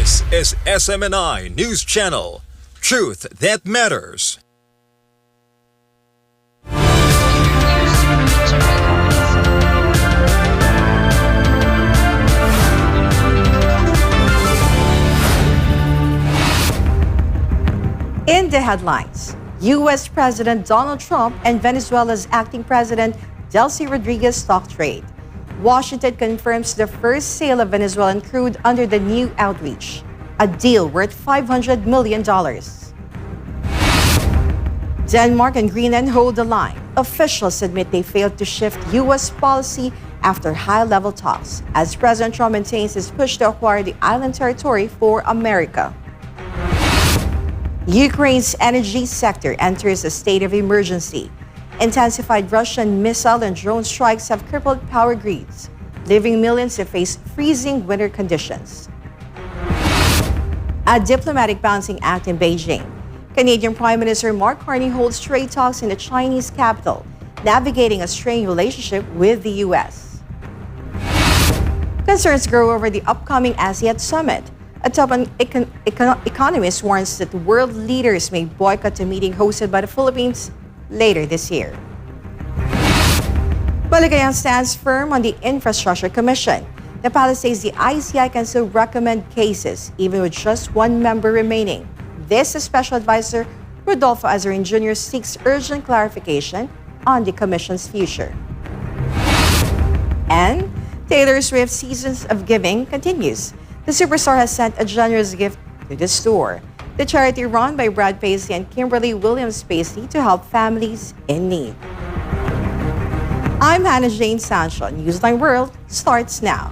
This is SMNI News Channel. Truth that matters. In the headlines, U.S. President Donald Trump and Venezuela's acting president Delcy Rodríguez stock trade. Washington confirms the first sale of Venezuelan crude under the new outreach, a deal worth $500 million. Denmark and Greenland hold the line. Officials admit they failed to shift U.S. policy after high-level talks, as President Trump maintains his push to acquire the island territory for America. Ukraine's energy sector enters a state of emergency. Intensified Russian missile and drone strikes have crippled power grids, leaving millions to face freezing winter conditions. A diplomatic balancing act in Beijing. Canadian Prime Minister Mark Carney holds trade talks in the Chinese capital, navigating a strained relationship with the U.S. Concerns grow over the upcoming ASEAN summit. A top economist warns that world leaders may boycott a meeting hosted by the Philippines later this year. Malacañang stands firm on the Infrastructure Commission. The palace says the ICI can still recommend cases, even with just one member remaining. This is Special Advisor Rodolfo Azarin Jr. seeks urgent clarification on the Commission's future. And Taylor Swift's Seasons of Giving continues. The superstar has sent a generous gift to the store, the charity run by Brad Paisley and Kimberly Williams Paisley to help families in need. I'm Hannah Jane Sancho. Newsline World starts now.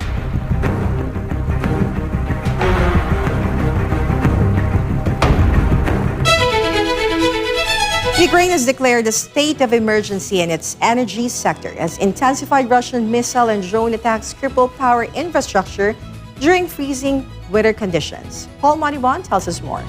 Ukraine has declared a state of emergency in its energy sector as intensified Russian missile and drone attacks cripple power infrastructure during freezing winter conditions. Paul Monibon tells us more.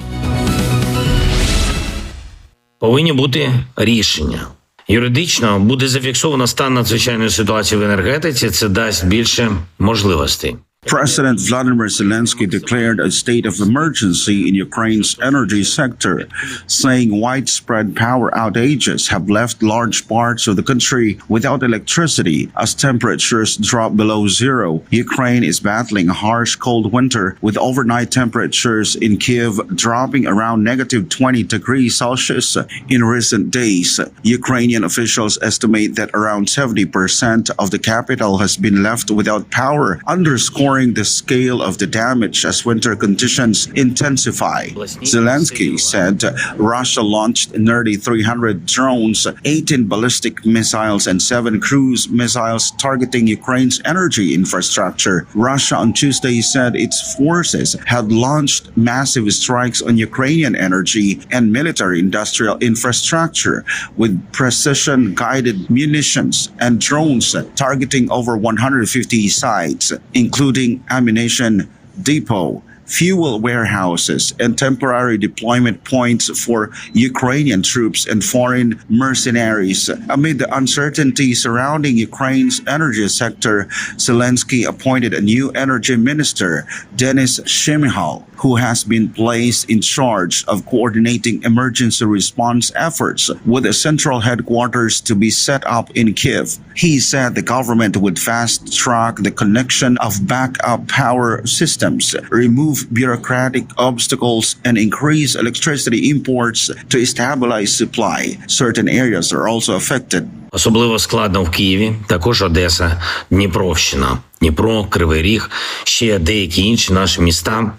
Повинні бути рішення. Юридично буде зафіксовано стан надзвичайної ситуації в енергетиці. Це дасть більше можливостей. President Vladimir Zelensky declared a state of emergency in Ukraine's energy sector, saying widespread power outages have left large parts of the country without electricity as temperatures drop below zero. Ukraine is battling a harsh cold winter with overnight temperatures in Kiev dropping around negative 20 degrees Celsius in recent days. Ukrainian officials estimate that around 70% of the capital has been left without power, underscoring the scale of the damage as winter conditions intensify. Zelensky said Russia launched nearly 300 drones, 18 ballistic missiles, and 7 cruise missiles targeting Ukraine's energy infrastructure. Russia on Tuesday said its forces had launched massive strikes on Ukrainian energy and military-industrial infrastructure with precision-guided munitions and drones targeting over 150 sites, including ammunition depot, fuel warehouses, and temporary deployment points for Ukrainian troops and foreign mercenaries. Amid the uncertainty surrounding Ukraine's energy sector, Zelensky appointed a new energy minister, Denis Shmyhal, who has been placed in charge of coordinating emergency response efforts with a central headquarters to be set up in Kiev. He said the government would fast-track the connection of backup power systems, remove bureaucratic obstacles, and increase electricity imports to stabilize supply. Certain areas are also affected. Особливо складно в Києві, також Одеса, Дніпровщина, Дніпро, Кривий Ріг, ще деякі інші наші міста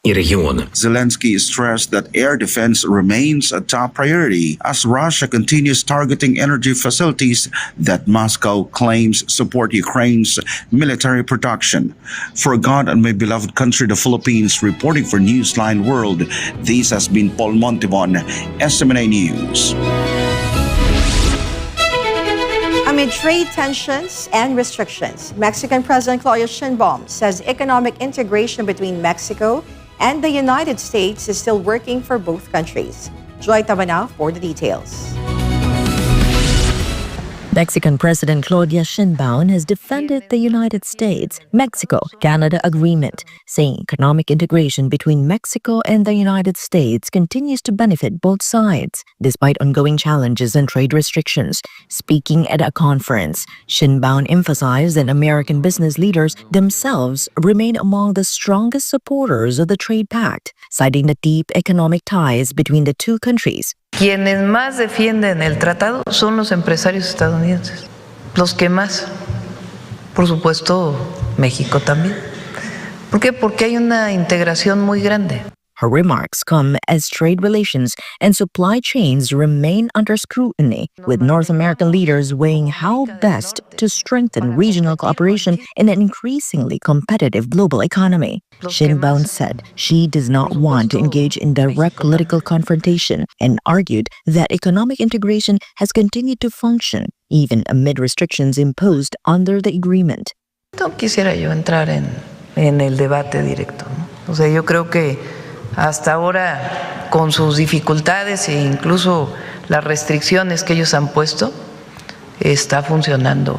і регіони. Zelensky stressed that air defense remains a top priority as Russia continues targeting energy facilities that Moscow claims support Ukraine's military production. For God and my beloved country, the Philippines, reporting for Newsline World, this has been Paul Montevon, SMNA News. Amid trade tensions and restrictions, Mexican President Claudia Sheinbaum says economic integration between Mexico and the United States is still working for both countries. Joy Tabanao for the details. Mexican President Claudia Sheinbaum has defended the United States-Mexico-Canada agreement, saying economic integration between Mexico and the United States continues to benefit both sides, despite ongoing challenges and trade restrictions. Speaking at a conference, Sheinbaum emphasized that American business leaders themselves remain among the strongest supporters of the trade pact, citing the deep economic ties between the two countries. Quienes más defienden el tratado son los empresarios estadounidenses, los que más, por supuesto, México también. ¿Por qué? Porque hay una integración muy grande. Her remarks come as trade relations and supply chains remain under scrutiny, with North American leaders weighing how best to strengthen regional cooperation in an increasingly competitive global economy. Sheinbaum said she does not want to engage in direct political confrontation and argued that economic integration has continued to function, even amid restrictions imposed under the agreement. No quisiera yo entrar en el debate directo, ¿no? O sea, yo creo que hasta ahora, con sus dificultades e incluso las restricciones que ellos han puesto, está funcionando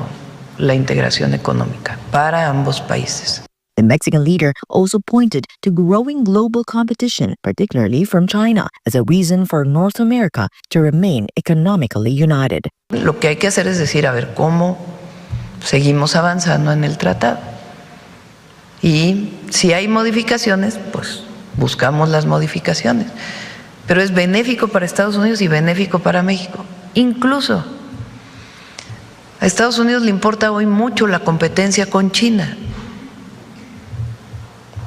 la integración económica para ambos países. The Mexican leader also pointed to growing global competition, particularly from China, as a reason for North America to remain economically united. Lo que hay que hacer es decir, a ver, ¿cómo seguimos avanzando en el tratado? Y si hay modificaciones, pues buscamos las modificaciones, pero es benéfico para Estados Unidos y benéfico para México. Incluso a Estados Unidos le importa hoy mucho la competencia con China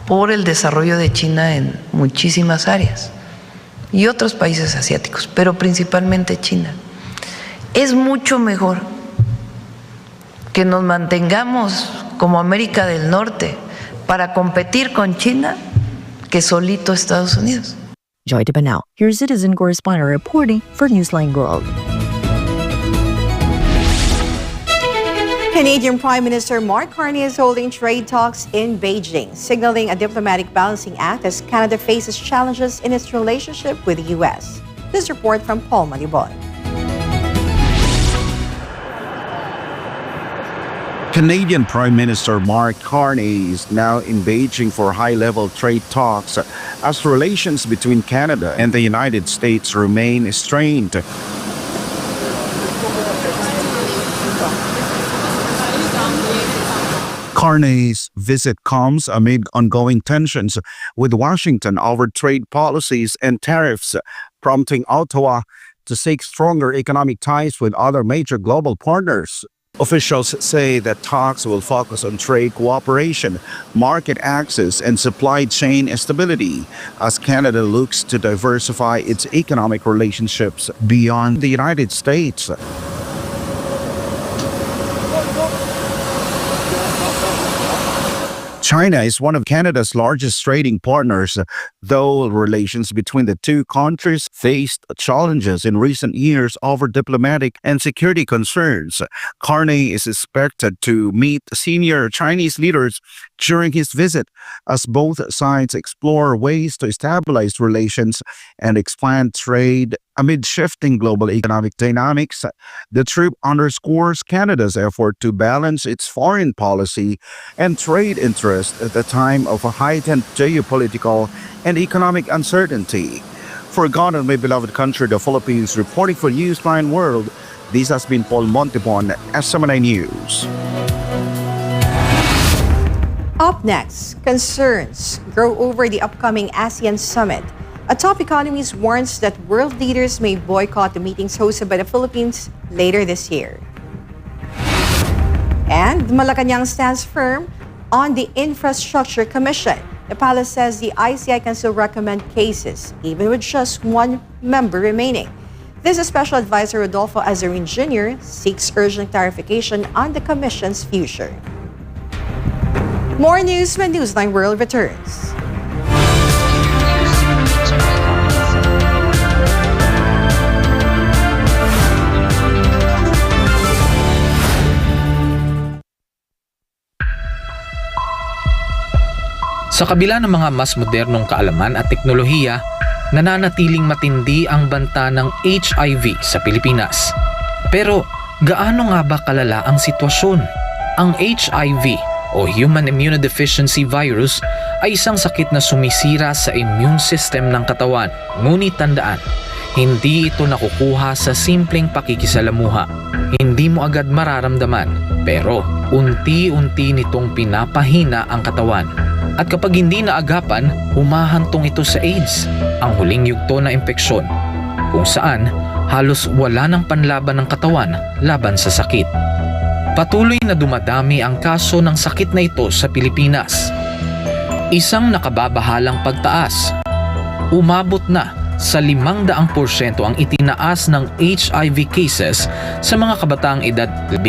por el desarrollo de China en muchísimas áreas y otros países asiáticos, pero principalmente China. Es mucho mejor que nos mantengamos como América del Norte para competir con China que solito Estados Unidos. Joy Debanao, your citizen correspondent reporting for Newsline World. Canadian Prime Minister Mark Carney is holding trade talks in Beijing, signaling a diplomatic balancing act as Canada faces challenges in its relationship with the U.S. This report from Paul Manibon. Canadian Prime Minister Mark Carney is now in Beijing for high-level trade talks as relations between Canada and the United States remain strained. Carney's visit comes amid ongoing tensions with Washington over trade policies and tariffs, prompting Ottawa to seek stronger economic ties with other major global partners. Officials say that talks will focus on trade cooperation, market access, and supply chain stability as Canada looks to diversify its economic relationships beyond the United States. China is one of Canada's largest trading partners, though relations between the two countries faced challenges in recent years over diplomatic and security concerns. Carney is expected to meet senior Chinese leaders during his visit as both sides explore ways to stabilize relations and expand trade amid shifting global economic dynamics. The trip underscores Canada's effort to balance its foreign policy and trade interests at a time of a heightened geopolitical and economic uncertainty. For God and my beloved country, the Philippines, reporting for Newsline World, this has been Paul Montipon, SMNI News. Up next, concerns grow over the upcoming ASEAN summit. A top economist warns that world leaders may boycott the meetings hosted by the Philippines later this year. And Malacañang stands firm on the Infrastructure Commission. The palace says the ICI can still recommend cases, even with just one member remaining. This is Special Advisor Rodolfo Azarin Jr. seeks urgent clarification on the Commission's future. More news when Newsline World returns. Sa kabila ng mga mas modernong kaalaman at teknolohiya, nananatiling matindi ang banta ng HIV sa Pilipinas. Pero Gaano nga ba kalala ang sitwasyon? Ang HIV o Human Immunodeficiency Virus ay isang sakit na sumisira sa immune system ng katawan. Ngunit tandaan, hindi ito nakukuha sa simpleng pakikisalamuha. Hindi mo agad mararamdaman, pero unti-unti nitong pinapahina ang katawan. At kapag hindi naagapan, humahantong ito sa AIDS, ang huling yugto na impeksyon, kung saan halos wala ng panlaban ng katawan laban sa sakit. Patuloy na dumadami ang kaso ng sakit na ito sa Pilipinas. Isang nakababahalang pagtaas. Umabot na sa 500% ang itinaas ng HIV cases sa mga kabataang edad 15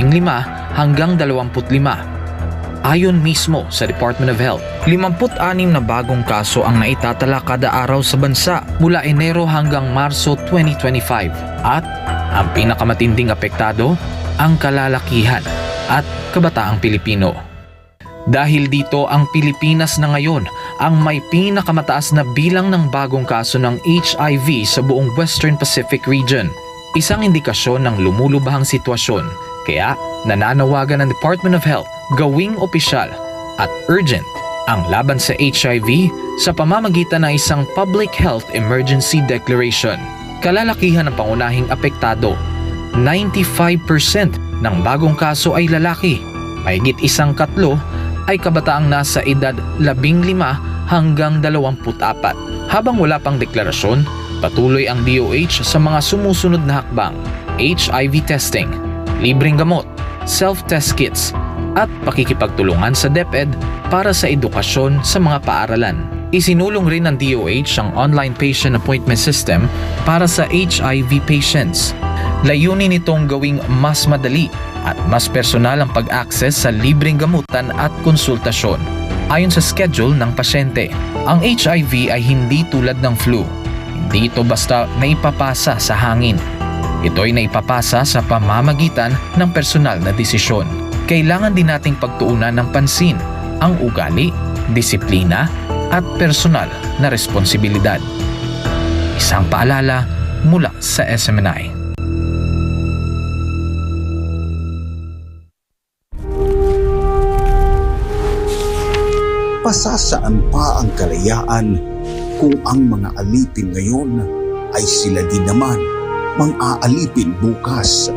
hanggang 25. Ayon mismo sa Department of Health, 56 na bagong kaso ang naitatala kada araw sa bansa mula Enero hanggang Marso 2025. At ang pinakamatinding apektado, ang kalalakihan at kabataang Pilipino. Dahil dito, ang Pilipinas na ngayon ang may pinakamataas na bilang ng bagong kaso ng HIV sa buong Western Pacific region. Isang indikasyon ng lumulubahang sitwasyon. Kaya nananawagan ng Department of Health gawing opisyal at urgent ang laban sa HIV sa pamamagitan ng isang Public Health Emergency Declaration. Kalalakihan ng pangunahing apektado. 95% ng bagong kaso ay lalaki. Mahigit 1/3 ay kabataang nasa edad 15 hanggang 24. Habang wala pang deklarasyon, patuloy ang DOH sa mga sumusunod na hakbang: HIV testing, libreng gamot, self-test kits, at pakikipagtulungan sa DepEd para sa edukasyon sa mga paaralan. Isinulong rin ng DOH ang online patient appointment system para sa HIV patients. Layunin nitong gawing mas madali at mas personal ang pag-access sa libreng gamutan at konsultasyon ayon sa schedule ng pasyente. Ang HIV ay hindi tulad ng flu. Hindi ito basta naipapasa sa hangin. Ito ay naipapasa sa pamamagitan ng personal na desisyon. Kailangan din nating pagtuunan ng pansin ang ugali, disiplina at personal na responsibilidad. Isang paalala mula sa SMNI. Pasasaan pa ang kalayaan kung ang mga alipin ngayon ay sila din naman mang-aalipin bukas.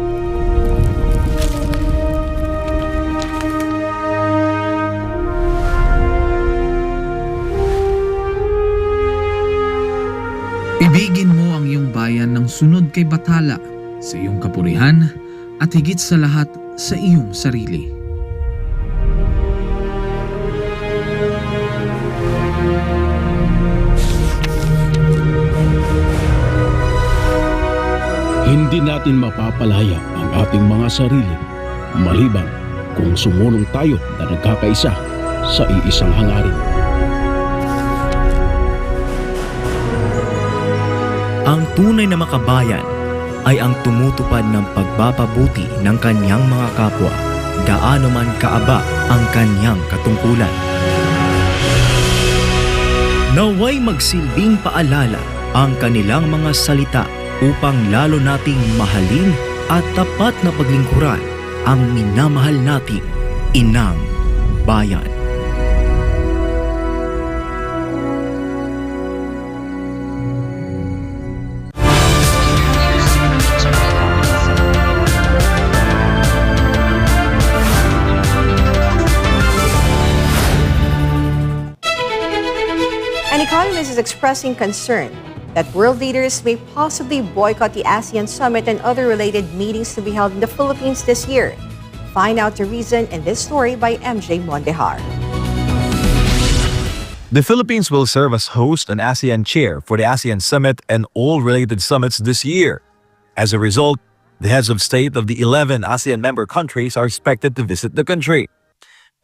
Ibigin mo ang iyong bayan ng sunod kay Bathala, sa iyong kapurihan at higit sa lahat sa iyong sarili. Hindi natin mapapalaya ang ating mga sarili maliban kung sumunong tayo na nagkakaisa sa iisang hangarin. Ang tunay na makabayan ay ang tumutupad ng pagpapabuti ng kanyang mga kapwa, gaano man kaaba ang kanyang katungkulan. Naway magsilbing paalala ang kanilang mga salita upang lalo nating mahalin at tapat na paglingkuran ang minamahal nating inang bayan. An economist is expressing concern that world leaders may possibly boycott the ASEAN summit and other related meetings to be held in the Philippines this year. Find out the reason in this story by MJ Mondejar. The Philippines will serve as host and ASEAN chair for the ASEAN summit and all related summits this year. As a result, the heads of state of the 11 ASEAN member countries are expected to visit the country.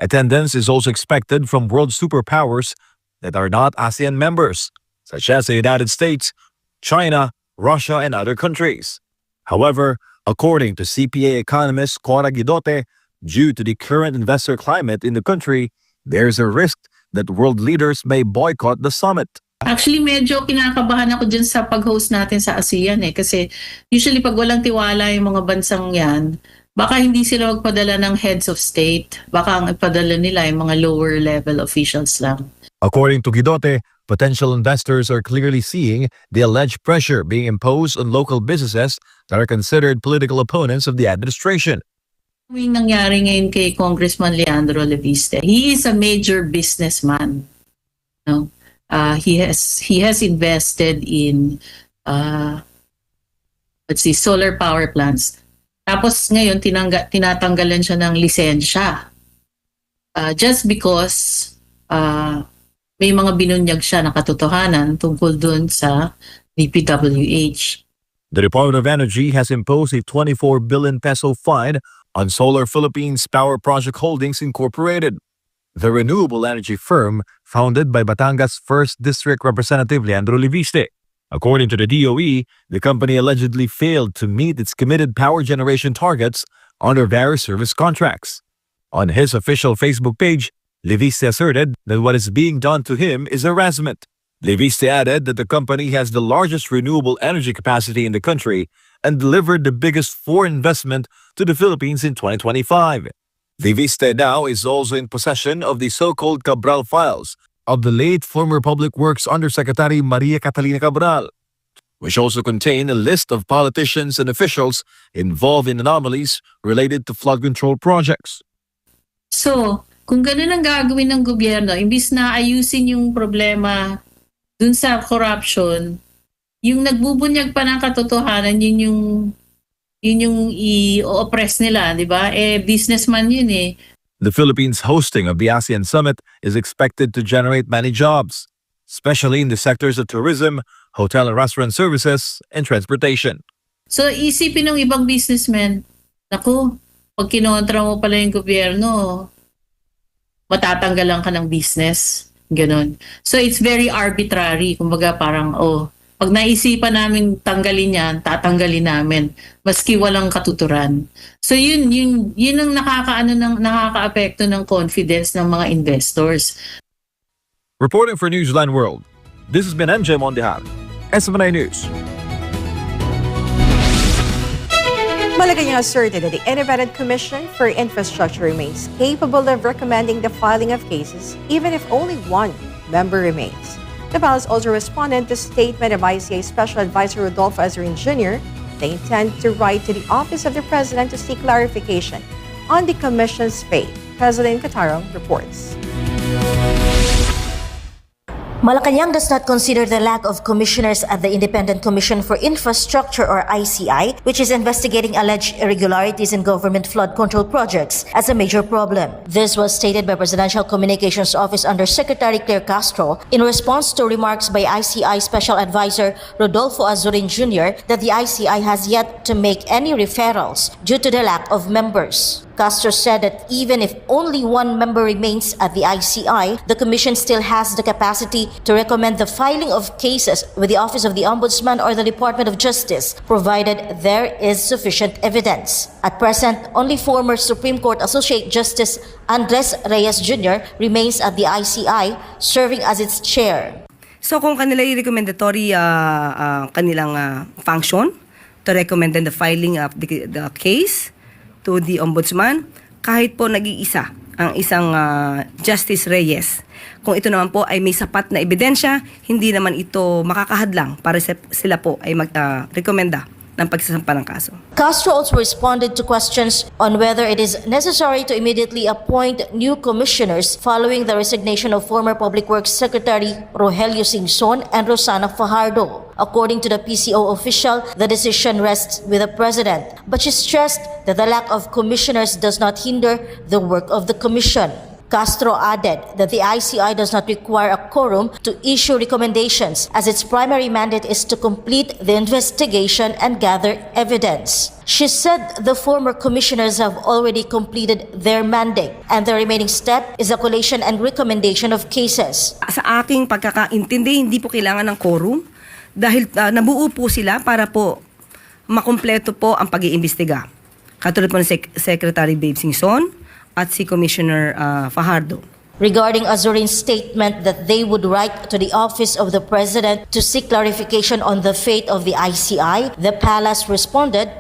Attendance is also expected from world superpowers that are not ASEAN members, such as the United States, China, Russia, and other countries. However, according to CPA economist Cora Guidote, due to the current investor climate in the country, there's a risk that world leaders may boycott the summit. Actually, medyo kinakabahan ako dyan sa pag-host natin sa ASEAN kasi usually pag walang tiwala yung mga bansang yan, baka hindi sila magpadala ng heads of state. Baka ang ipadala nila yung mga lower level officials lang. According to Guidote, potential investors are clearly seeing the alleged pressure being imposed on local businesses that are considered political opponents of the administration. Yung nangyari ngayon kay Congressman Leandro Leviste, he is a major businessman. No? He has invested in solar power plants. Tapos ngayon tinatanggalan siya ng lisensya. Just because may mga binunyag siya na katotohanan tungkol dun sa DPWH. The Department of Energy has imposed a 24 billion peso fine on Solar Philippines Power Project Holdings Incorporated, the renewable energy firm founded by Batangas 1st District Representative Leandro Leviste. According to the DOE, the company allegedly failed to meet its committed power generation targets under various service contracts. On his official Facebook page, Leviste asserted that what is being done to him is harassment. Leviste added that the company has the largest renewable energy capacity in the country and delivered the biggest foreign investment to the Philippines in 2025. Leviste now is also in possession of the so-called Cabral files of the late former Public Works Undersecretary Maria Catalina Cabral, which also contain a list of politicians and officials involved in anomalies related to flood control projects. So, kung ganun ang gagawin ng gobyerno, imbis na ayusin yung problema dun sa corruption, yung nagbubunyag pa ng katotohanan, yun yung i-oppress nila, di ba? Businessman yun eh. The Philippines' hosting of the ASEAN Summit is expected to generate many jobs, especially in the sectors of tourism, hotel and restaurant services, and transportation. So isipin ng ibang businessmen, naku, pag kinontra mo pala yung gobyerno, matatanggalan ka ng business. Ganon. So it's very arbitrary. Kumbaga parang, pag naisipan namin tanggalin yan, tatanggalin namin. Maski walang katuturan. So yun ang nakakaapekto ng confidence ng mga investors. Reporting for Newsline World, this has been MJ Mondejar, SMNI News. Malacañang asserted that the Independent Commission for Infrastructure remains capable of recommending the filing of cases even if only one member remains. The palace also responded to statement of ICA Special Advisor Rodolfo Azarin Jr. They intend to write to the Office of the President to seek clarification on the Commission's fate. President Catarong reports. Malacañang does not consider the lack of commissioners at the Independent Commission for Infrastructure or ICI, which is investigating alleged irregularities in government flood control projects, as a major problem. This was stated by Presidential Communications Office Undersecretary Claire Castro in response to remarks by ICI Special Advisor Rodolfo Azarin Jr. that the ICI has yet to make any referrals due to the lack of members. Castro said that even if only one member remains at the ICI, the Commission still has the capacity to recommend the filing of cases with the Office of the Ombudsman or the Department of Justice, provided there is sufficient evidence. At present, only former Supreme Court Associate Justice Andres Reyes Jr. remains at the ICI, serving as its chair. So kung kanila i-recommendatory kanilang function to recommend the filing of the case to the Ombudsman, kahit po nag-iisa ang isang Justice Reyes. Kung ito naman po ay may sapat na ebidensya, hindi naman ito makakahadlang para sila po ay mag-rekomenda ng pagsasampa ng kaso. Castro also responded to questions on whether it is necessary to immediately appoint new commissioners following the resignation of former Public Works Secretary Rogelio Singson and Rosana Fajardo. According to the PCO official, the decision rests with the President, but she stressed that the lack of commissioners does not hinder the work of the Commission. Castro added that the ICI does not require a quorum to issue recommendations, as its primary mandate is to complete the investigation and gather evidence. She said the former commissioners have already completed their mandate, and the remaining step is the collation and recommendation of cases. Sa aking pagkakaintindi, hindi po kailangan ng quorum dahil nabuo po sila para po makumpleto po ang pag-iimbestiga. Katulad po ni Secretary Babe Singson at si Commissioner Fajardo. Regarding Azurin's statement that they would write to the office of the president to seek clarification on the fate of the ICI, the palace responded,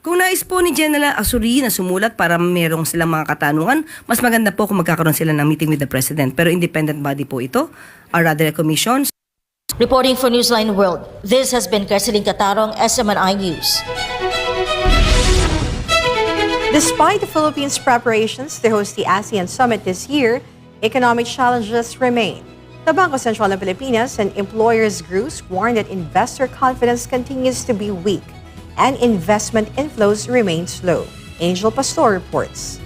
Kung nais po ni General Azuri na sumulat para merong silang mga katanungan, mas maganda po kung magkakaroon sila ng meeting with the president. Pero independent body po ito, or rather a commission. Reporting for Newsline World, this has been Kersilin Catarong, SMNI News. Despite the Philippines' preparations to host the ASEAN Summit this year, economic challenges remain. The Bangko Sentral ng Pilipinas and employers groups warn that investor confidence continues to be weak and investment inflows remain slow. Angel Pastor reports.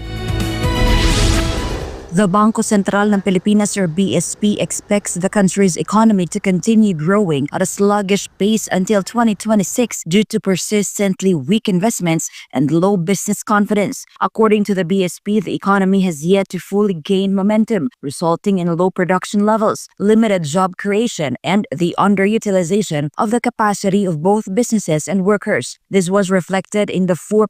The Bangko Sentral ng Pilipinas or BSP expects the country's economy to continue growing at a sluggish pace until 2026 due to persistently weak investments and low business confidence. According to the BSP, the economy has yet to fully gain momentum, resulting in low production levels, limited job creation, and the underutilization of the capacity of both businesses and workers. This was reflected in the 4%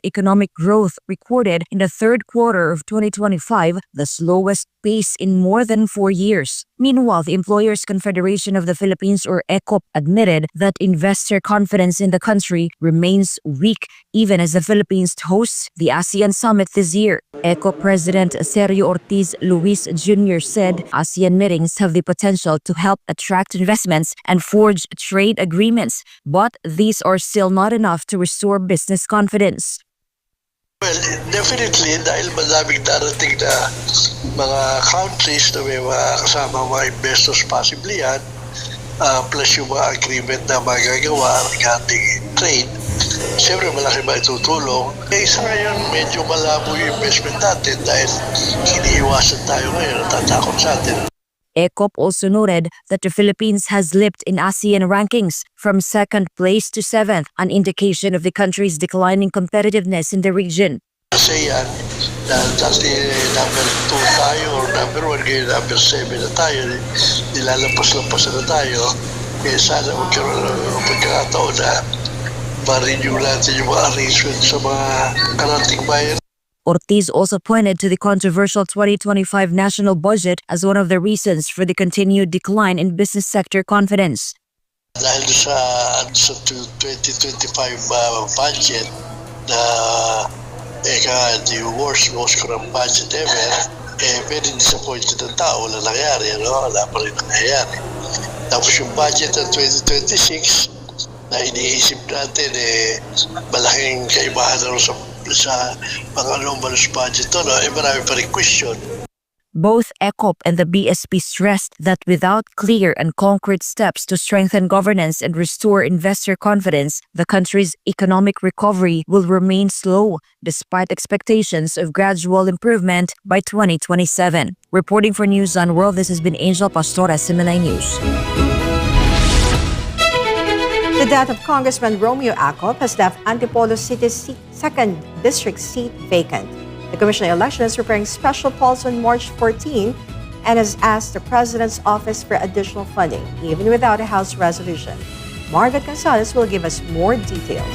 economic growth recorded in the third quarter of 2025, the slowest pace in more than 4 years. Meanwhile, the Employers Confederation of the Philippines or ECOP admitted that investor confidence in the country remains weak even as the Philippines hosts the ASEAN Summit this year. ECOP President Sergio Ortiz Luis Jr. said ASEAN meetings have the potential to help attract investments and forge trade agreements, but these are still not enough to restore business confidence. Well, definitely dahil madaming darating na mga countries na may mga kasama mga investors possibly yan, plus yung mga agreement na magagawa ng ating trade, siyempre malaki ba itutulong. Isa ngayon medyo malabo yung investment natin dahil iniiwasan tayo ngayon, natatakot sa atin. ECOP also noted that the Philippines has slipped in ASEAN rankings from 2nd place to 7th, an indication of the country's declining competitiveness in the region. ASEAN, dati number 2 tayo or number 1, ngayon number 7 na tayo, nilalampas-lampas na tayo. Kaya sana magkaroon ng pagkakataon na ma-renew natin yung mga arrangement sa mga karating bayan. Ortiz also pointed to the controversial 2025 national budget as one of the reasons for the continued decline in business sector confidence. Dahil sa 2025 budget na the worst most corrupt budget ever, very disappointed ang tao, wala nangyari, wala pa rin nangyayari. Tapos yung budget ng 2026 na iniisip natin, malaking kaibahan na sa mga anomalous budget marami pa rin question. Both ECOP and the BSP stressed that without clear and concrete steps to strengthen governance and restore investor confidence, the country's economic recovery will remain slow despite expectations of gradual improvement by 2027. Reporting for Newsline World, this has been Angel Pastor, SMNI News. The death of Congressman Romeo Acop has left Antipolo City's 2nd District seat vacant. The Commission on Elections is preparing special polls on March 14 and has asked the President's Office for additional funding, even without a House resolution. Margaret Gonzalez will give us more details.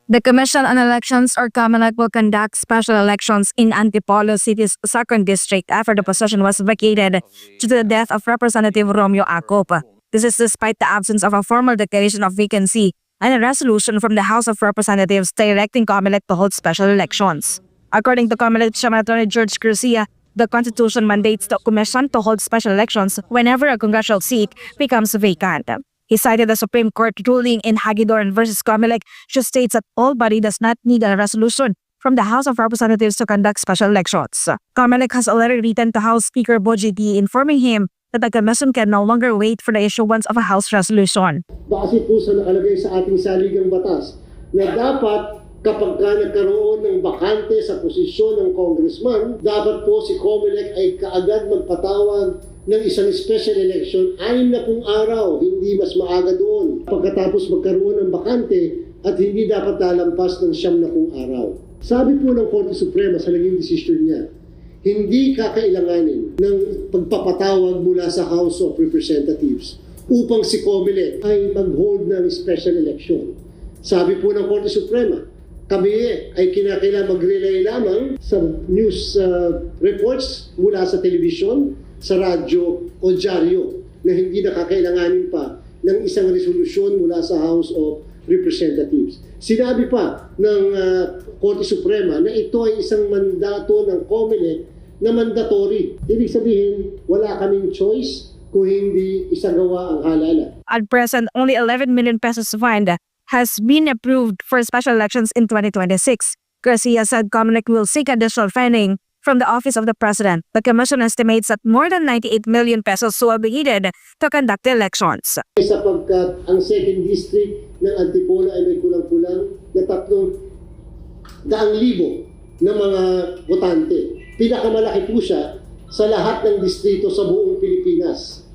The Commission on Elections or COMELEC will conduct special elections in Antipolo City's 2nd District after the position was vacated due to the death of Representative Romeo Acop. This is despite the absence of a formal declaration of vacancy and a resolution from the House of Representatives directing COMELEC to hold special elections. According to COMELEC Chairman Attorney George Garcia, the Constitution mandates the Commission to hold special elections whenever a congressional seat becomes vacant. He cited the Supreme Court ruling in Hagidoran versus COMELEC, which states that all body does not need a resolution from the House of Representatives to conduct special elections. COMELEC has already written to House Speaker Boji D informing him that the Commission can no longer wait for the issuance of a House resolution. Base po sa nakalagay sa ating saligang batas na dapat kapag nagkaroon ng bakante sa posisyon ng congressman, dapat po si COMELEC ay kaagad magpatawag ng isang special election 60 araw, hindi mas maaga doon. Pagkatapos magkaroon ng bakante at hindi dapat lalampas ng 90 araw. Sabi po ng Korte Suprema sa naging desisyon niya, hindi kakailanganin ng pagpapatawag mula sa House of Representatives upang si COMELEC ay mag-hold ng special election. Sabi po ng Korte Suprema, kami ay kinakailangan mag-relay lamang sa news reports mula sa telebisyon, sa radyo o dyaryo na hindi nakakailanganin pa ng isang resolusyon mula sa House of Representatives. Sinabi pa ng Korte Suprema na ito ay isang mandato ng COMELEC na mandatory. Ibig sabihin, wala kaming choice kung hindi isagawa ang halala. At present, only 11 million pesos fund has been approved for special elections in 2026. Garcia said COMELEC will seek additional funding from the Office of the President. The Commission estimates that more than 98 million pesos will be needed to conduct the elections. Sapagkat ang 2nd District ng Antipolo ay may kulang-kulang na 300,000 na mga botante. Pinakamalaki po siya sa lahat ng distrito sa buong Pilipinas.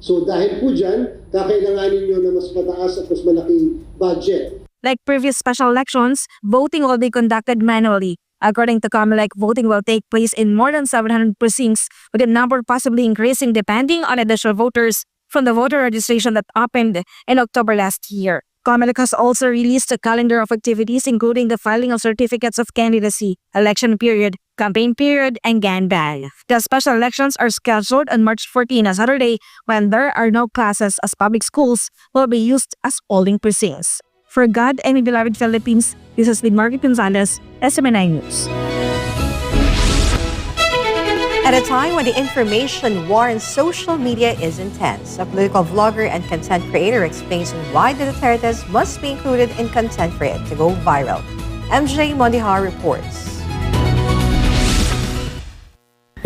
So dahil po dyan, kakailanganin nyo na mas mataas at mas malaking budget. Like previous special elections, voting will be conducted manually. According to COMELEC, voting will take place in more than 700 precincts, with the number possibly increasing depending on additional voters from the voter registration that opened in October last year. COMELEC has also released a calendar of activities including the filing of certificates of candidacy, election period, campaign period, and ganbang. The special elections are scheduled on March 14, a Saturday, when there are no classes as public schools will be used as polling precincts. For God and my beloved Philippines, this has been Margaret Gonzalez, SMNI News. At a time when the information war in social media is intense, a political vlogger and content creator explains why the Dutertes must be included in content for it to go viral. MJ Mondihar reports.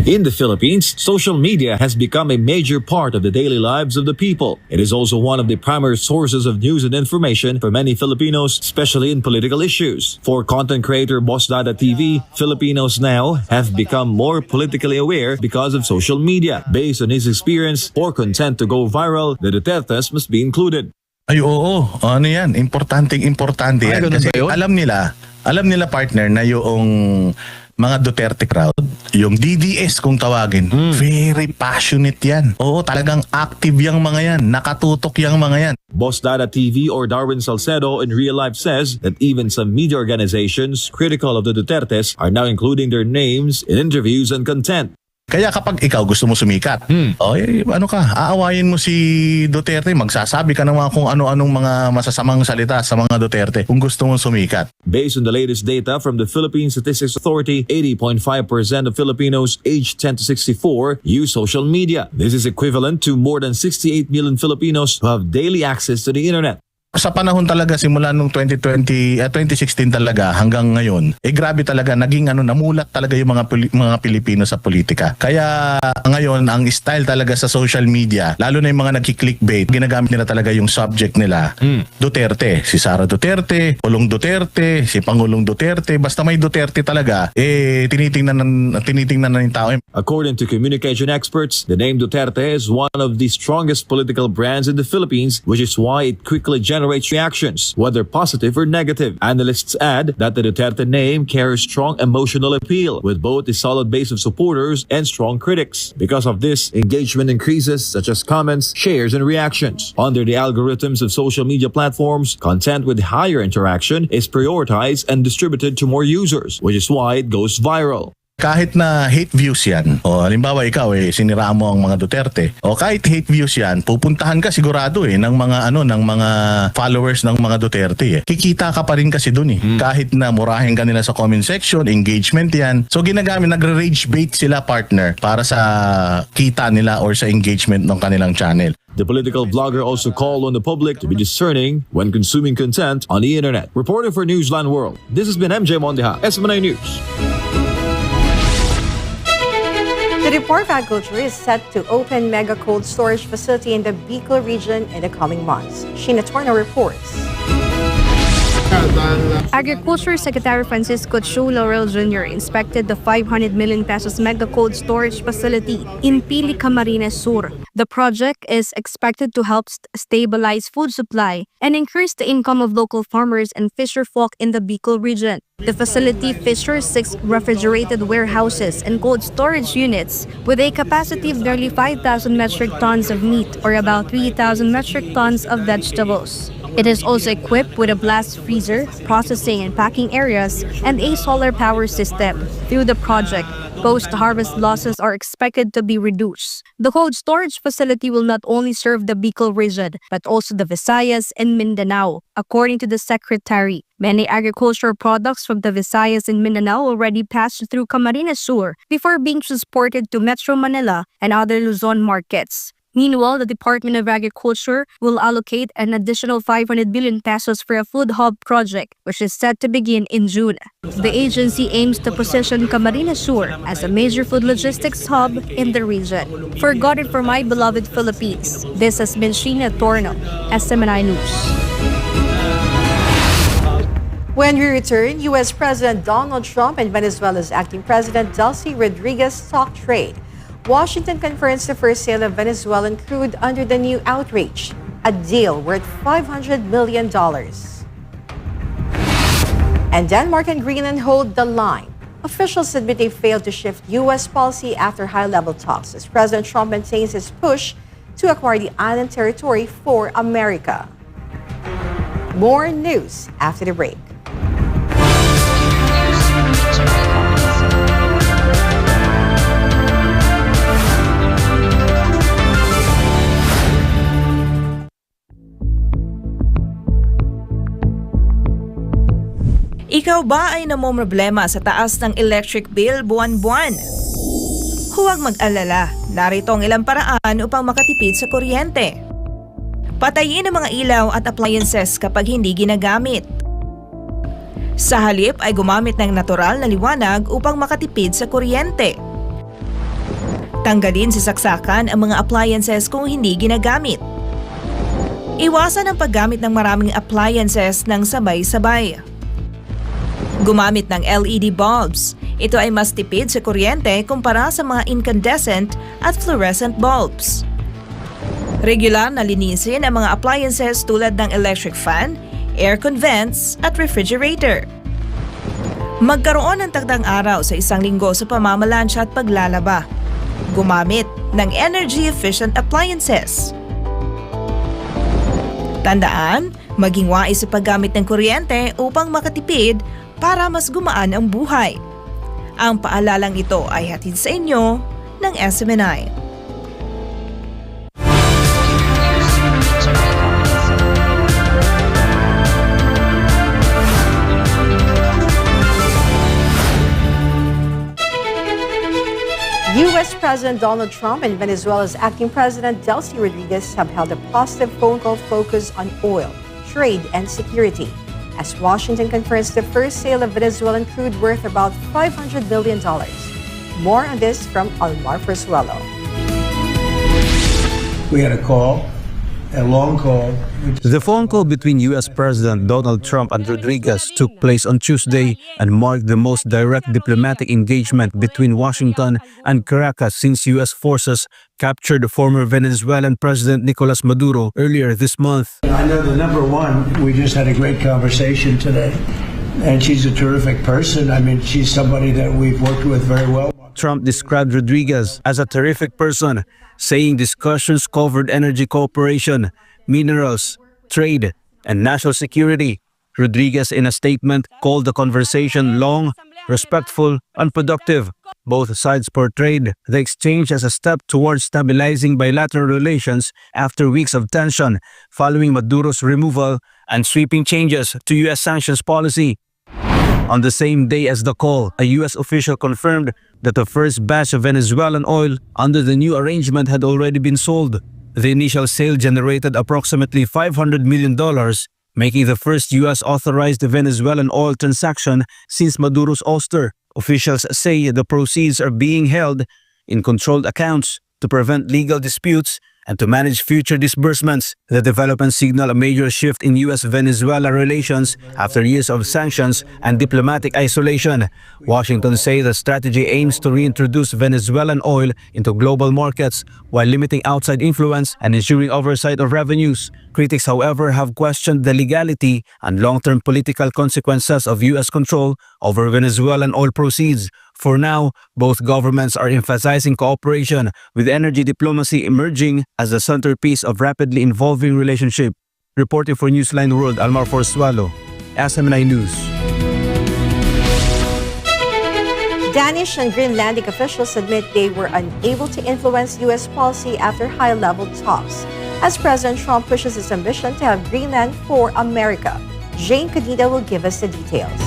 In the Philippines, social media has become a major part of the daily lives of the people. It is also one of the primary sources of news and information for many Filipinos, especially in political issues. For content creator Boss Dada TV, Filipinos now have become more politically aware because of social media. Based on his experience, for content to go viral, the Dutertes must be included. Ay oo, ano yan, importante yan. Kasi alam nila partner na yung mga Duterte crowd, yung DDS kung tawagin, very passionate yan. Oo, talagang active yung mga yan, nakatutok yung mga yan. Boss Dada TV or Darwin Salcedo in real life says that even some media organizations critical of the Dutertes are now including their names in interviews and content. Kaya kapag ikaw gusto mo sumikat, aawayin mo si Duterte, magsasabi ka ng mga kung ano-anong mga masasamang salita sa mga Duterte kung gusto mong sumikat. Based on the latest data from the Philippine Statistics Authority, 80.5% of Filipinos aged 10 to 64 use social media. This is equivalent to more than 68 million Filipinos who have daily access to the internet. Sa panahon talaga simula nung 2016 talaga hanggang ngayon, grabe talaga naging namulat talaga yung mga Pilipino sa politika. Kaya ngayon ang style talaga sa social media, lalo na yung mga nagki-clickbait, ginagamit nila talaga yung subject nila. Duterte, si Sara Duterte, Pulong Duterte, si Pangulong Duterte, basta may Duterte talaga, tinitingnan na ng tao. According to communication experts, the name Duterte is one of the strongest political brands in the Philippines, which is why it quickly generates reactions, whether positive or negative. Analysts add that the Duterte name carries strong emotional appeal, with both a solid base of supporters and strong critics. Because of this, engagement increases, such as comments, shares, and reactions. Under the algorithms of social media platforms, content with higher interaction is prioritized and distributed to more users, which is why it goes viral. Kahit na hate views yan, o halimbawa ikaw siniraan mo ang mga Duterte, o kahit hate views yan, pupuntahan ka sigurado ng mga followers ng mga Duterte. Kikita ka pa rin kasi dun kahit na murahin ka nila sa comment section, engagement yan. So ginagamit, nagre-rage bait sila partner para sa kita nila or sa engagement ng kanilang channel. The political vlogger also called on the public to be discerning when consuming content on the internet. Reporting for Newsline World, this has been MJ Mondeja, SMNI News. The Report of Agriculture is set to open mega cold storage facility in the Bicol region in the coming months. Sheena Torno reports. Agriculture Secretary Francisco Chu Laurel Jr. inspected the 500 million pesos mega cold storage facility in Pili, Camarines Sur. The project is expected to help stabilize food supply and increase the income of local farmers and fisher folk in the Bicol region. The facility features 6 refrigerated warehouses and cold storage units with a capacity of nearly 5,000 metric tons of meat or about 3,000 metric tons of vegetables. It is also equipped with a blast freezer, processing and packing areas, and a solar power system. Through the project, post-harvest losses are expected to be reduced. The cold storage facility will not only serve the Bicol region, but also the Visayas and Mindanao. According to the Secretary, many agricultural products from the Visayas and Mindanao already passed through Camarines Sur before being transported to Metro Manila and other Luzon markets. Meanwhile, the Department of Agriculture will allocate an additional 500 billion pesos for a food hub project, which is set to begin in June. The agency aims to position Camarines Sur as a major food logistics hub in the region. For God and for my beloved Philippines, this has been Sheena Torno, SMNI News. When we return, U.S. President Donald Trump and Venezuela's acting President Delcy Rodríguez talk trade. Washington confirms the first sale of Venezuelan crude under the new outreach, a deal worth $500 million. And Denmark and Greenland hold the line. Officials admit they failed to shift U.S. policy after high-level talks as President Trump maintains his push to acquire the island territory for America. More news after the break. Ikaw ba ay namomroblema sa taas ng electric bill buwan-buwan? Huwag mag-alala, narito ang ilang paraan upang makatipid sa kuryente. Patayin ang mga ilaw at appliances kapag hindi ginagamit. Sa halip ay gumamit ng natural na liwanag upang makatipid sa kuryente. Tanggalin sa saksakan ang mga appliances kung hindi ginagamit. Iwasan ang paggamit ng maraming appliances ng sabay-sabay. Gumamit ng LED bulbs. Ito ay mas tipid sa kuryente kumpara sa mga incandescent at fluorescent bulbs. Regular na linisin ang mga appliances tulad ng electric fan, aircon vents at refrigerator. Magkaroon ng takdang araw sa isang linggo sa pamamalansya at paglalaba. Gumamit ng energy-efficient appliances. Tandaan, maging wais sa paggamit ng kuryente upang makatipid para mas gumaan ang buhay. Ang paalalang ito ay hatid sa inyo ng SMNI. U.S. President Donald Trump and Venezuela's acting President Delcy Rodríguez have held a positive phone call focused on oil, trade, and security, as Washington confirms the first sale of Venezuelan crude worth about $500 billion. More on this from Almar Fersuelo. We had a long call. The phone call between U.S. President Donald Trump and Rodríguez took place on Tuesday and marked the most direct diplomatic engagement between Washington and Caracas since U.S. forces captured former Venezuelan President Nicolas Maduro earlier this month. I know the number one, we just had a great conversation today, and she's a terrific person. I mean, she's somebody that we've worked with very well. Trump described Rodríguez as a terrific person, saying discussions covered energy cooperation, minerals, trade, and national security. Rodríguez, in a statement, called the conversation long, respectful, and productive. Both sides portrayed the exchange as a step towards stabilizing bilateral relations after weeks of tension following Maduro's removal and sweeping changes to U.S. sanctions policy. On the same day as the call, a U.S. official confirmed that the first batch of Venezuelan oil under the new arrangement had already been sold. The initial sale generated approximately $500 million, making the first U.S. authorized Venezuelan oil transaction since Maduro's ouster. Officials say the proceeds are being held in controlled accounts to prevent legal disputes and to manage future disbursements. The developments signal a major shift in U.S.-Venezuela relations after years of sanctions and diplomatic isolation. Washington says the strategy aims to reintroduce Venezuelan oil into global markets while limiting outside influence and ensuring oversight of revenues. Critics, however, have questioned the legality and long-term political consequences of U.S. control over Venezuelan oil proceeds. For now, both governments are emphasizing cooperation, with energy diplomacy emerging as the centerpiece of rapidly evolving relationship. Reporting for Newsline World, Almar Forsualo, ASEAN News. Danish and Greenlandic officials admit they were unable to influence U.S. policy after high-level talks, as President Trump pushes his ambition to have Greenland for America. Jane Cadida will give us the details.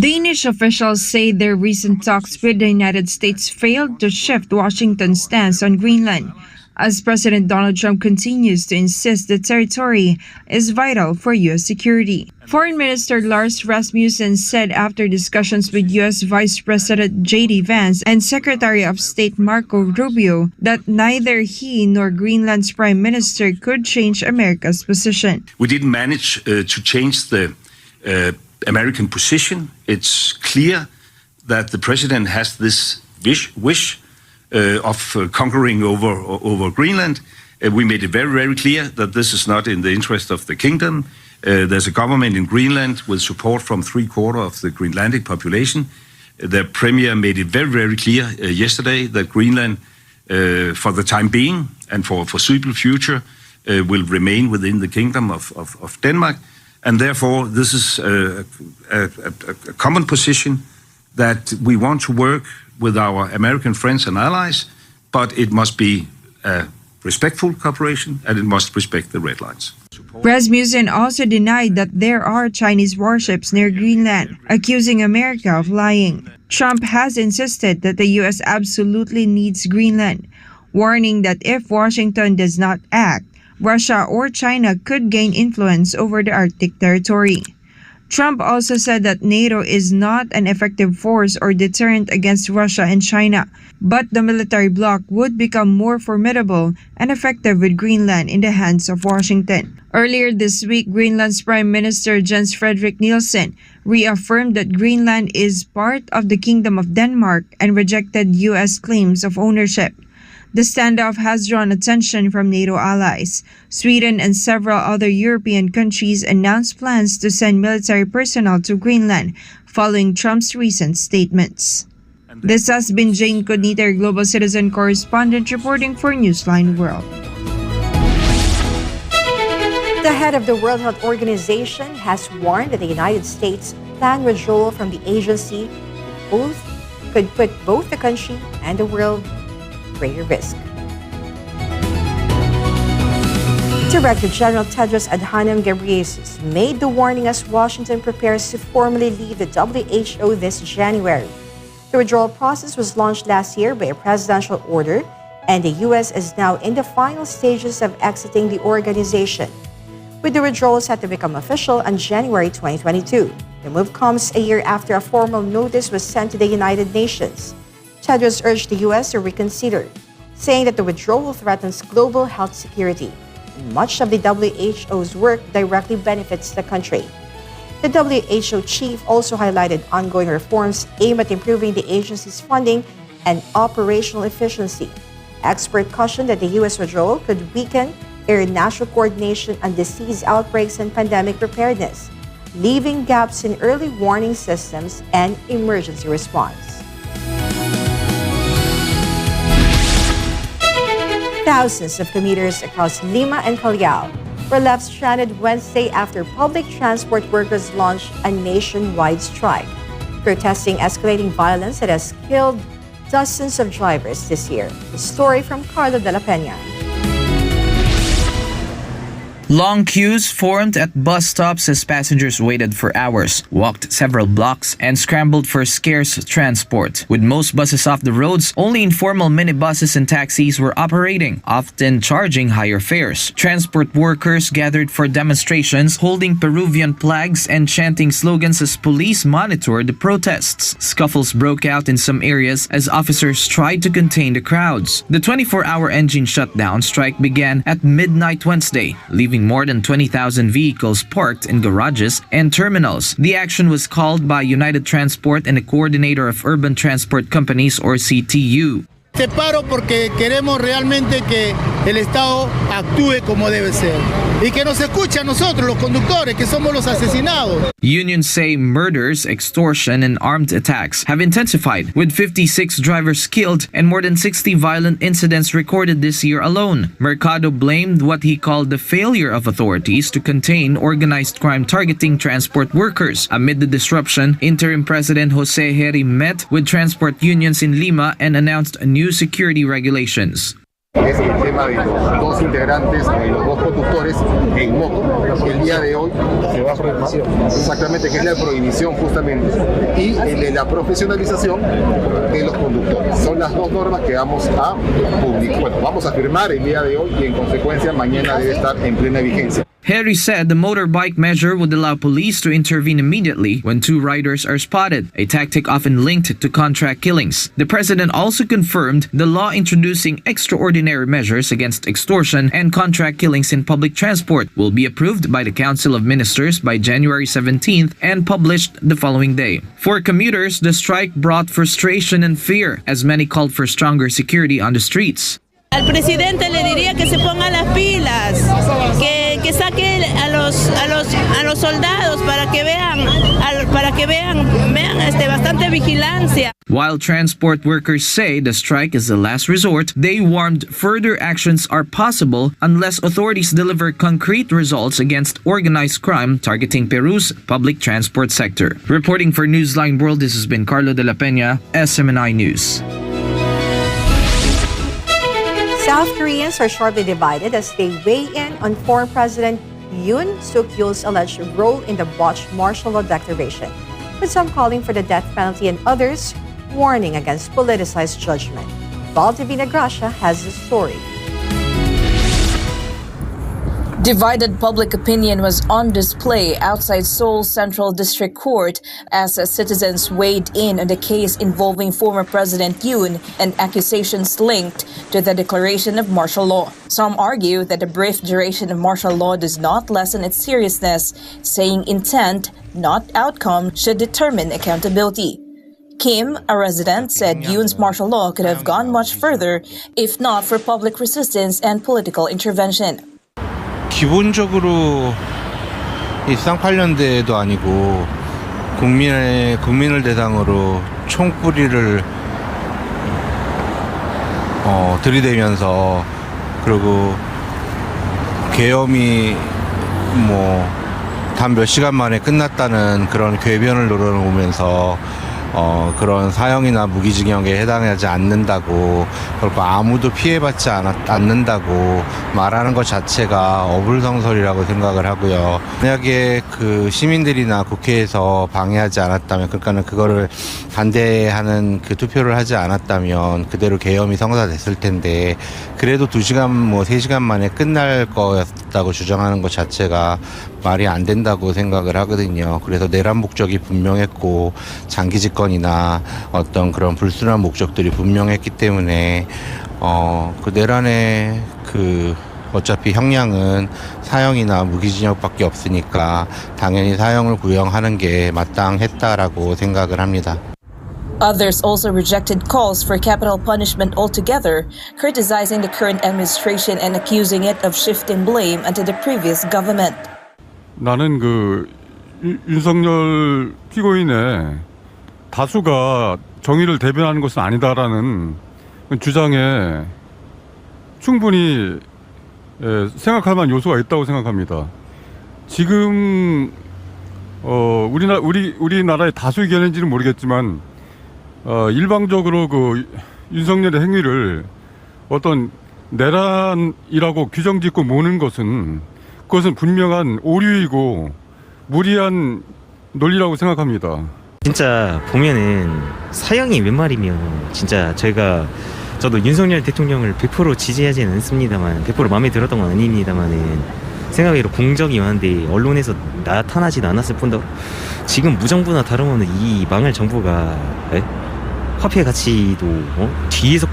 Danish officials say their recent talks with the United States failed to shift Washington's stance on Greenland, as President Donald Trump continues to insist the territory is vital for U.S. security. Foreign Minister Lars Rasmussen said after discussions with U.S. Vice President J.D. Vance and Secretary of State Marco Rubio that neither he nor Greenland's Prime Minister could change America's position. We didn't manage to change the American position. It's clear that the President has this wish of conquering over Greenland. We made it very, very clear that this is not in the interest of the kingdom. There's a government in Greenland with support from 3/4 of the Greenlandic population. The Premier made it very, very clear yesterday that Greenland, for the time being and for foreseeable future, will remain within the kingdom of Denmark. And therefore, this is a common position that we want to work with our American friends and allies, but it must be a respectful cooperation and it must respect the red lines. Rasmussen also denied that there are Chinese warships near Greenland, accusing America of lying. Trump has insisted that the U.S. absolutely needs Greenland, warning that if Washington does not act, Russia or China could gain influence over the Arctic territory. Trump also said that NATO is not an effective force or deterrent against Russia and China, but the military bloc would become more formidable and effective with Greenland in the hands of Washington. Earlier this week, Greenland's Prime Minister Jens Frederik Nielsen reaffirmed that Greenland is part of the Kingdom of Denmark and rejected U.S. claims of ownership. The standoff has drawn attention from NATO allies. Sweden and several other European countries announced plans to send military personnel to Greenland following Trump's recent statements. This has been Jane Cadida, Global Citizen Correspondent, reporting for Newsline World. The head of the World Health Organization has warned that the United States' planned withdrawal from the agency could put both the country and the world greater risk. Director General Tedros Adhanom Ghebreyesus made the warning as Washington prepares to formally leave the WHO this January. The withdrawal process was launched last year by a presidential order, and the U.S. is now in the final stages of exiting the organization, with the withdrawal set to become official on January 2022. The move comes a year after a formal notice was sent to the United Nations. Tedros urged the U.S. to reconsider, saying that the withdrawal threatens global health security. Much of the WHO's work directly benefits the country. The WHO chief also highlighted ongoing reforms aimed at improving the agency's funding and operational efficiency. Experts cautioned that the U.S. withdrawal could weaken international coordination on disease outbreaks and pandemic preparedness, leaving gaps in early warning systems and emergency response. Thousands of commuters across Lima and Callao were left stranded Wednesday after public transport workers launched a nationwide strike, protesting escalating violence that has killed dozens of drivers this year. The story from Carlo de la Peña. Long queues formed at bus stops as passengers waited for hours, walked several blocks, and scrambled for scarce transport. With most buses off the roads, only informal minibuses and taxis were operating, often charging higher fares. Transport workers gathered for demonstrations, holding Peruvian flags and chanting slogans as police monitored the protests. Scuffles broke out in some areas as officers tried to contain the crowds. The 24-hour engine shutdown strike began at midnight Wednesday, leaving more than 20,000 vehicles parked in garages and terminals. The action was called by United Transport and the Coordinator of Urban Transport Companies, or CTU. Este paro porque queremos realmente que el Estado actúe como debe ser y que nos escuche a nosotros, los conductores, que somos los asesinados. Unions say murders, extortion, and armed attacks have intensified, with 56 drivers killed and more than 60 violent incidents recorded this year alone. Mercado blamed what he called the failure of authorities to contain organized crime targeting transport workers. Amid the disruption, interim President Jose Heri met with transport unions in Lima and announced new security regulations. Es el tema de los dos integrantes, los dos conductores en moto. El día de hoy se va a prohibir, exactamente, que es la prohibición justamente, y la profesionalización de los conductores. Son las dos normas que vamos a publicar, vamos a firmar el día de hoy y en consecuencia mañana debe estar en plena vigencia. Harry said the motorbike measure would allow police to intervene immediately when two riders are spotted, a tactic often linked to contract killings. The president also confirmed the law introducing extraordinary measures against extortion and contract killings in public transport will be approved by the Council of Ministers by January 17th and published the following day. For commuters, the strike brought frustration and fear as many called for stronger security on the streets. Al presidente le diría que se ponga las pilas, que saque a los soldados para que vean bastante vigilancia. While transport workers say the strike is the last resort, they warned further actions are possible unless authorities deliver concrete results against organized crime targeting Peru's public transport sector. Reporting for Newsline World, this has been Carlo de la Peña, SMNI News. South Koreans are sharply divided as they weigh in on former President Yoon Suk-yeol's alleged role in the botched martial law declaration, with some calling for the death penalty and others warning against politicized judgment. Valdivina Gracia has the story. Divided public opinion was on display outside Seoul's Central District Court as citizens weighed in on the case involving former President Yoon and accusations linked to the declaration of martial law. Some argue that the brief duration of martial law does not lessen its seriousness, saying intent, not outcome, should determine accountability. Kim, a resident, said Yoon's martial law could have gone much further if not for public resistance and political intervention. 기본적으로 이 쌍팔년대도 아니고 국민을 대상으로 총뿌리를 들이대면서 그리고 계엄이 단 몇 시간 만에 끝났다는 그런 궤변을 노려보면서 그런 사형이나 무기징역에 해당하지 않는다고, 그리고 아무도 피해받지 않는다고 말하는 것 자체가 어불성설이라고 생각을 하고요. 만약에 그 시민들이나 국회에서 방해하지 않았다면, 그러니까는 그거를 반대하는 그 투표를 하지 않았다면 그대로 계엄이 성사됐을 텐데, 그래도 2시간 3시간 만에 끝날 거였다고 주장하는 것 자체가 말이 안 된다고 생각을 하거든요. 그래서 내란 목적이 분명했고 장기 집권이나 어떤 그런 불순한 목적들이 분명했기 때문에 그 내란의 그 어차피 형량은 사형이나 무기징역밖에 없으니까 당연히 사형을 구형하는 게 마땅했다라고 생각을 합니다. Others also rejected calls for capital punishment altogether, criticizing the current administration and accusing it of shifting blame onto the previous government. 나는 윤석열 피고인의 다수가 정의를 대변하는 것은 아니다라는 주장에 충분히 생각할 만한 요소가 있다고 생각합니다. 지금 우리나라의 다수 의견인지는 모르겠지만 일방적으로 윤석열의 행위를 어떤 내란이라고 규정짓고 모는 그것은 분명한 오류이고 무리한 논리라고 생각합니다. 진짜 보면은 사형이 웬 말이며, 진짜 저도 윤석열 대통령을 100% 지지하지는 않습니다만, 100% 마음에 들었던 건 아닙니다만은, 생각외로 공정이 많은데 언론에서 나타나지도 않았을 뿐더러 지금 무정부나 다름없는 이 망할 정부가 화폐 가치도 뒤에서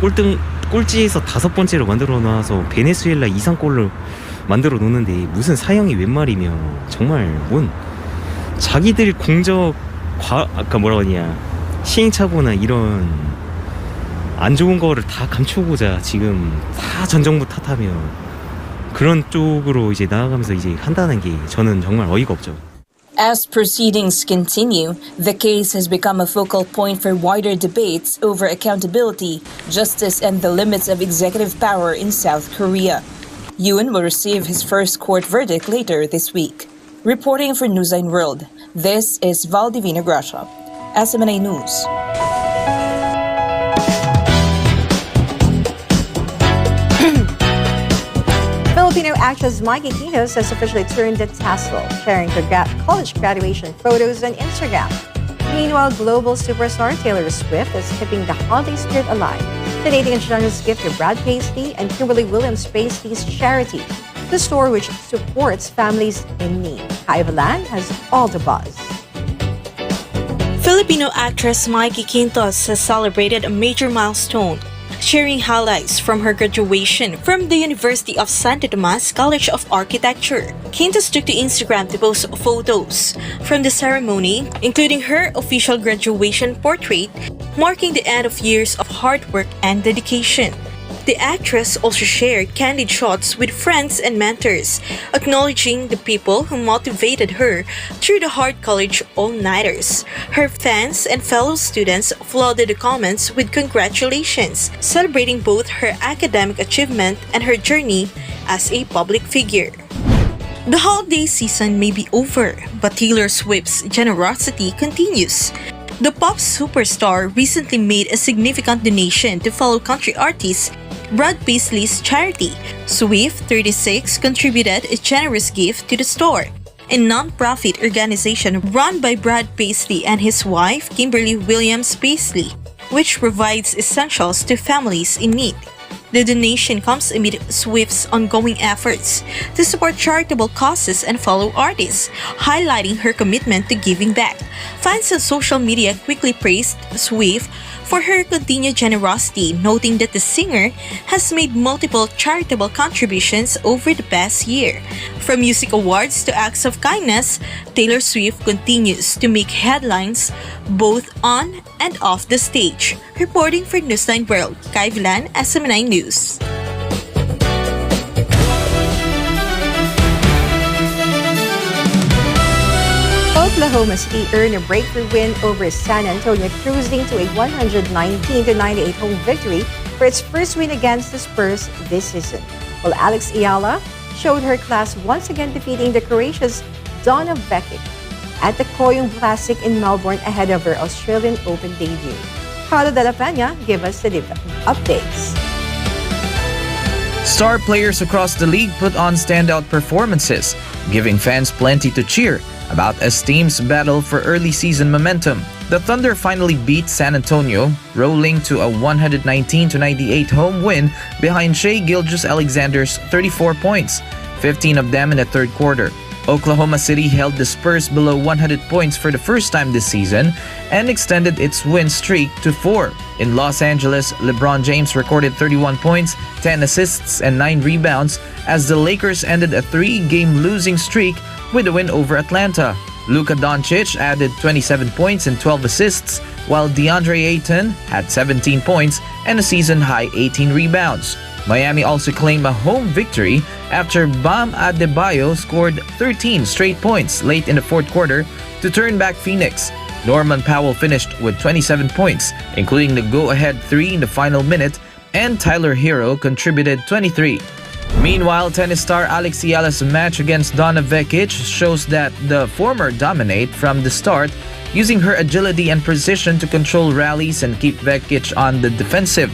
꼴찌에서 5번째로 만들어 놔서 베네수엘라 이상꼴로 만들어 놓는데 무슨 사형이 웬 말이며, 정말 자기들 아까 뭐라고 하냐, 시행착오나 이런 안 좋은 거를 다 감추고자 지금 다 전 정부 탓하며 그런 쪽으로 이제 나아가면서 이제 한다는 게 저는 정말 어이가 없죠. As proceedings continue, the case has become a focal point for wider debates over accountability, justice, and the limits of executive power in South Korea. Yoon will receive his first court verdict later this week. Reporting for Newsline World, this is Valdivina Gracia, SMNA News. Filipino actress Mikey Quitos has officially turned the tassel, sharing her college graduation photos on Instagram. Meanwhile, global superstar Taylor Swift is keeping the holiday spirit alive, donating a generous gift to Brad Paisley and Kimberly Williams Paisley's charity, the store which supports families in need. Kaivalan has all the buzz. Filipino actress Mikey Quitos has celebrated a major milestone, sharing highlights from her graduation from the University of Santo Tomas College of Architecture. Quitos took to Instagram to post photos from the ceremony, including her official graduation portrait, marking the end of years of hard work and dedication. The actress also shared candid shots with friends and mentors, acknowledging the people who motivated her through the hard college all-nighters. Her fans and fellow students flooded the comments with congratulations, celebrating both her academic achievement and her journey as a public figure. The holiday season may be over, but Taylor Swift's generosity continues. The pop superstar recently made a significant donation to fellow country artist Brad Paisley's charity. Swift, 36, contributed a generous gift to the store, a non-profit organization run by Brad Paisley and his wife, Kimberly Williams Paisley, which provides essentials to families in need. The donation comes amid Swift's ongoing efforts to support charitable causes and fellow artists, highlighting her commitment to giving back. Fans on social media quickly praised Swift for her continued generosity, noting that the singer has made multiple charitable contributions over the past year. From music awards to acts of kindness, Taylor Swift continues to make headlines both on and off the stage. Reporting for Newsline World, Kaivalan, SMNI News. Oklahoma City earned a breakthrough win over San Antonio, cruising to a 119-98 home victory for its first win against the Spurs this season. While Alex Ayala showed her class once again, defeating the Croatia's Donna Vekic at the Koyung Classic in Melbourne ahead of her Australian Open debut. Carlo Della Peña give us the updates. Star players across the league put on standout performances, giving fans plenty to cheer about as teams battle for early season momentum. The Thunder finally beat San Antonio, rolling to a 119-98 home win behind Shai Gilgeous-Alexander's 34 points, 15 of them in the third quarter. Oklahoma City held the Spurs below 100 points for the first time this season and extended its win streak to 4. In Los Angeles, LeBron James recorded 31 points, 10 assists, and 9 rebounds as the Lakers ended a 3-game losing streak with a win over Atlanta. Luka Doncic added 27 points and 12 assists, while DeAndre Ayton had 17 points and a season-high 18 rebounds. Miami also claimed a home victory after Bam Adebayo scored 13 straight points late in the fourth quarter to turn back Phoenix. Norman Powell finished with 27 points, including the go-ahead 3 in the final minute, and Tyler Hero contributed 23. Meanwhile, tennis star Alex Ayala's match against Donna Vekic shows that the former dominate from the start, using her agility and precision to control rallies and keep Vekic on the defensive.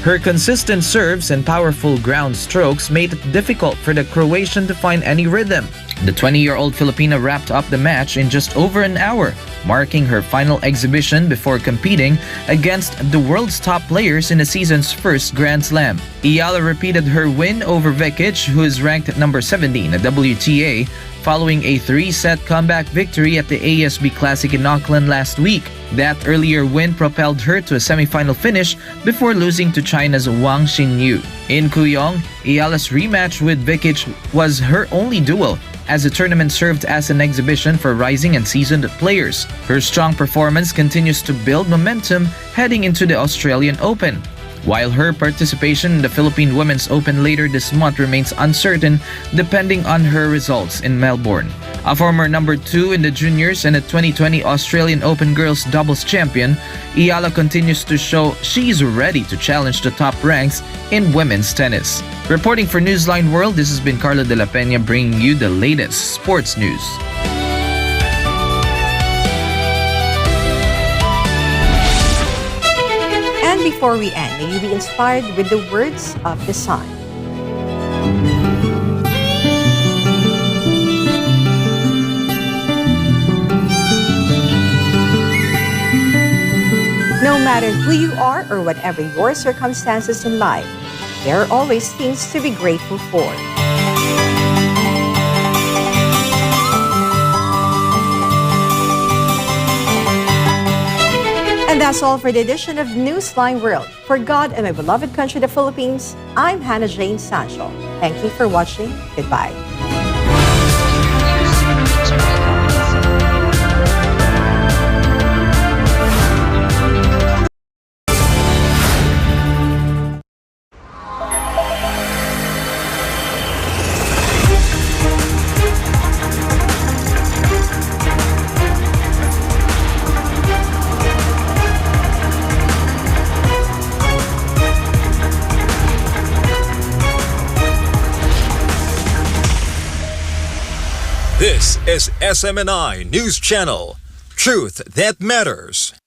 Her consistent serves and powerful ground strokes made it difficult for the Croatian to find any rhythm. The 20-year-old Filipina wrapped up the match in just over an hour, marking her final exhibition before competing against the world's top players in the season's first Grand Slam. Ayala repeated her win over Vekic, who is ranked at number 17 at WTA, following a 3-set comeback victory at the ASB Classic in Auckland last week. That earlier win propelled her to a semi-final finish before losing to China's Wang Xinyu. In Kuyong, Ayala's rematch with Vikic was her only duel, as the tournament served as an exhibition for rising and seasoned players. Her strong performance continues to build momentum heading into the Australian Open, while her participation in the Philippine Women's Open later this month remains uncertain depending on her results in Melbourne. A former number 2 in the juniors and a 2020 Australian Open girls doubles champion, Ayala continues to show she's ready to challenge the top ranks in women's tennis. Reporting for Newsline World, this has been Carlo de la Peña bringing you the latest sports news. And before we end, may you be inspired with the words of the Sun. No matter who you are or whatever your circumstances in life, there are always things to be grateful for. And that's all for the edition of Newsline World. For God and my beloved country, the Philippines, I'm Hannah Jane Sancho. Thank you for watching. Goodbye. This is SMNI News Channel. Truth that matters.